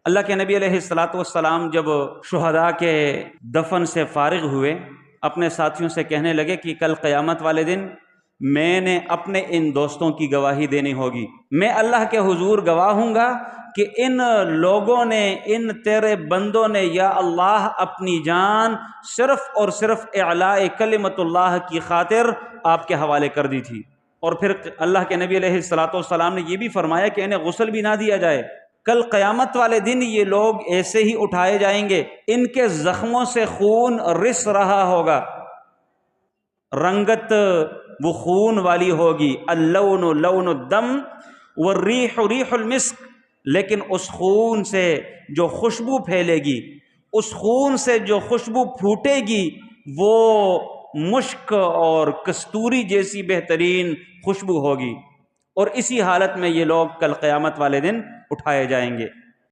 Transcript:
अल्लाह के नबी अलैहिस्सलातु वस्सलाम जब शुहदा के दफन से फारिग हुए, अपने साथियों से कहने लगे कि कल क़यामत वाले दिन मैंने अपने इन दोस्तों की गवाही देनी होगी। मैं अल्लाह के हुजूर गवाह हूँगा कि इन लोगों ने, इन तेरे बंदों ने या अल्लाह अपनी जान सिर्फ़ और सिर्फ इलाए कलिमतुल्लाह की खातिर आपके हवाले कर दी थी। और फिर अल्लाह के नबी अलैहिस्सलातु वस्सलाम ने यह भी फरमाया कि इन्हें गुस्ल भी ना दिया जाए। कल क़यामत वाले दिन ये लोग ऐसे ही उठाए जाएंगे, इनके जख्मों से खून रिस रहा होगा, रंगत वो खून वाली होगी, अल्लौनु लौनु दम व रीहु रीहुल मिस्क, लेकिन उस खून से जो खुशबू फैलेगी, उस खून से जो खुशबू फूटेगी, वो मुश्क और कस्तूरी जैसी बेहतरीन खुशबू होगी। और इसी हालत में ये लोग कल क़यामत वाले दिन उठाए जाएंगे।